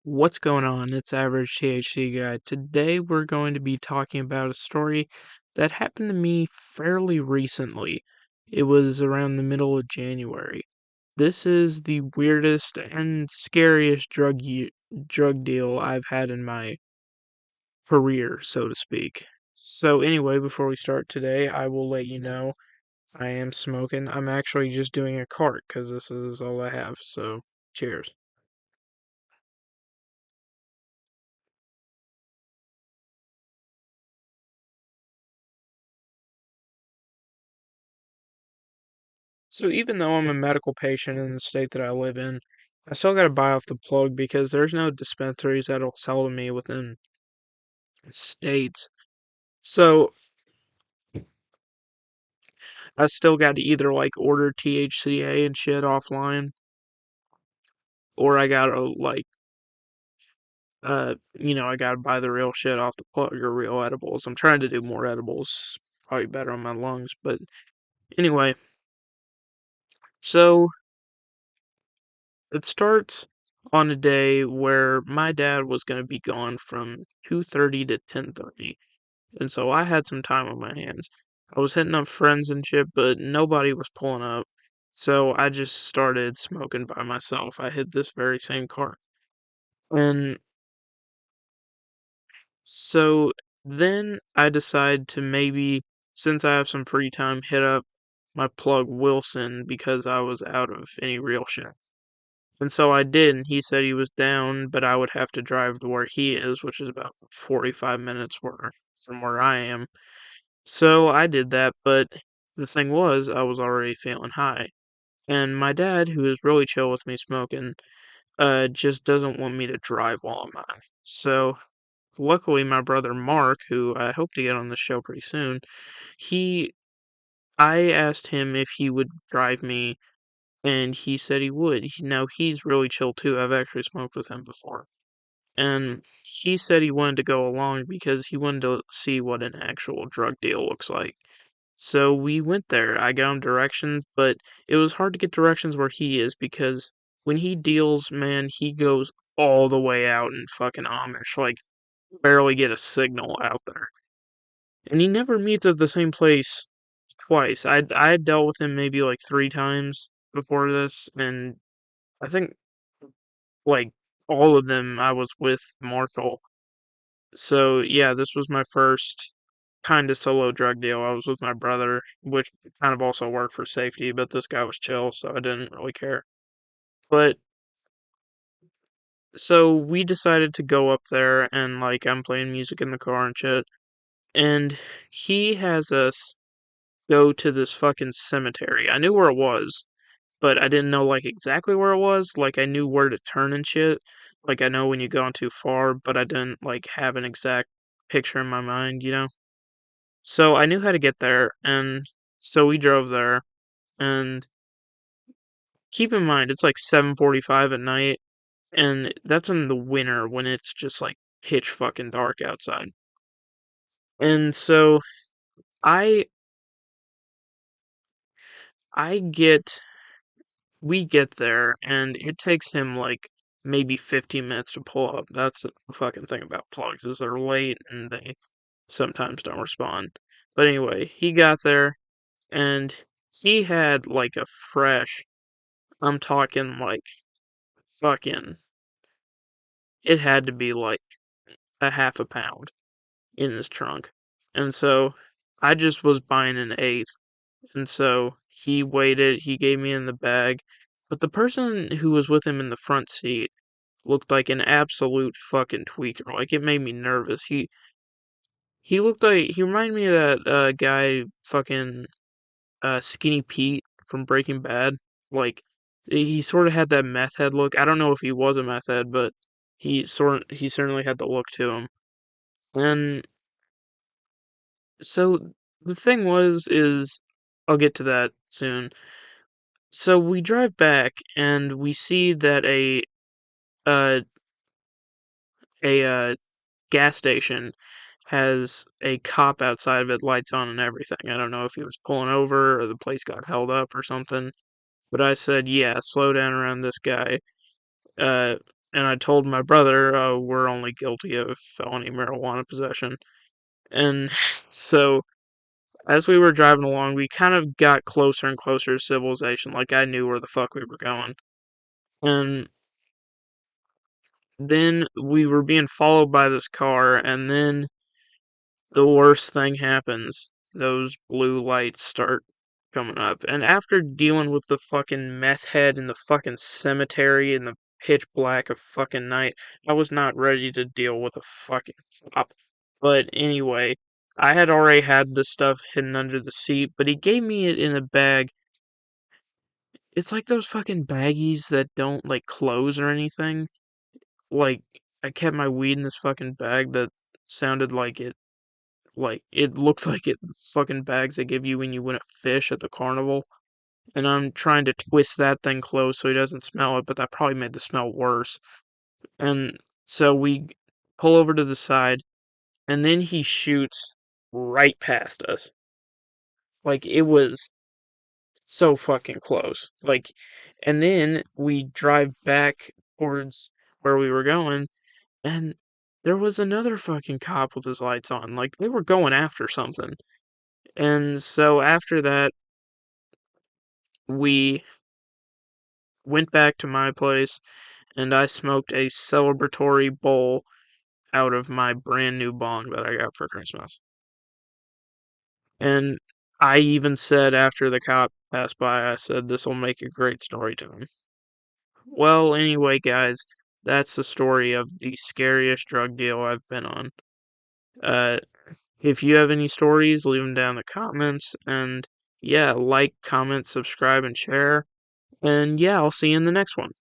What's going on? It's Average THC Guy. Today we're going to be talking about a story that happened to me fairly recently. It was around the middle of January. This is the weirdest and scariest drug deal I've had in my career, so to speak. So anyway, before we start today, I will let you know I am smoking. I'm actually just doing a cart because this is all I have. So cheers. So even though I'm a medical patient in the state that I live in, I still gotta buy off the plug because there's no dispensaries that'll sell to me within states. So I still gotta either like order THCA and shit offline, or I gotta I gotta buy the real shit off the plug or real edibles. I'm trying to do more edibles, probably better on my lungs. But anyway, so it starts on a day where my dad was gonna be gone from 2:30 to 10:30. And so I had some time on my hands. I was hitting up friends and shit, but nobody was pulling up. So I just started smoking by myself. I hit this very same cart. And so then I decide to maybe, since I have some free time, hit up my plug Wilson because I was out of any real shit. And so I did, and he said he was down, but I would have to drive to where he is, which is about 45 minutes from where I am. So I did that, but the thing was, I was already feeling high. And my dad, who is really chill with me smoking, just doesn't want me to drive while I'm high. So luckily, my brother Mark, who I hope to get on the show pretty soon, he, I asked him if he would drive me, and he said he would. Now he's really chill too. I've actually smoked with him before. And he said he wanted to go along because he wanted to see what an actual drug deal looks like. So we went there. I got him directions, but it was hard to get directions where he is because when he deals, man, he goes all the way out in fucking Amish, like barely get a signal out there. And he never meets at the same place twice. I had dealt with him maybe like three times before this, and I think like all of them I was with Marshall. So yeah, this was my first kind of solo drug deal. I was with my brother, which kind of also worked for safety, but this guy was chill, so I didn't really care. But so we decided to go up there and like I'm playing music in the car and shit. And he has us go to this fucking cemetery. I knew where it was, but I didn't know like exactly where it was. Like I knew where to turn and shit. Like I know when you gone too far, but I didn't like have an exact picture in my mind. So I knew how to get there, and so we drove there. And keep in mind, it's like 7:45 at night, and that's in the winter when it's just like pitch fucking dark outside. And so I I get we get there, and it takes him like maybe 15 minutes to pull up. That's the fucking thing about plugs is they're late and they sometimes don't respond. But anyway, he got there and he had like a fresh I'm talking like fucking it had to be like a half a pound in his trunk. And so I just was buying an eighth. And so he waited, he gave me in the bag. But the person who was with him in the front seat looked like an absolute fucking tweaker. Like it made me nervous. He looked like he reminded me of that guy fucking Skinny Pete from Breaking Bad. Like he sort of had that meth head look. I don't know if he was a meth head, but he certainly had the look to him. And so the thing was is I'll get to that soon. So we drive back and we see that uh a gas station has a cop outside of it, lights on and everything. I don't know if he was pulling over or the place got held up or something. But I said, yeah, slow down around this guy. Uh, and I told my brother, we're only guilty of felony marijuana possession. And so, as we were driving along, we kind of got closer and closer to civilization, like I knew where the fuck we were going. And then we were being followed by this car, and then the worst thing happens. Those blue lights start coming up. And after dealing with the fucking meth head in the fucking cemetery in the pitch black of fucking night, I was not ready to deal with a fucking cop. But anyway, I had already had this stuff hidden under the seat, but he gave me it in a bag. It's like those fucking baggies that don't like close or anything. Like, I kept my weed in this fucking bag that sounded like it looked like it fucking bags they give you when you win a fish at the carnival. And I'm trying to twist that thing closed so he doesn't smell it, but that probably made the smell worse. And so we pull over to the side, and then he shoots right past us. Like, it was so fucking close. Like, and then we drive back towards where we were going, and there was another fucking cop with his lights on. Like, they were going after something. And so after that, we went back to my place and I smoked a celebratory bowl out of my brand new bong that I got for Christmas. And I even said after the cop passed by, I said, this'll make a great story to him. Well, anyway, guys, that's the story of the scariest drug deal I've been on. Uh, if you have any stories, leave them down in the comments. And yeah, like, comment, subscribe, and share. And yeah, I'll see you in the next one.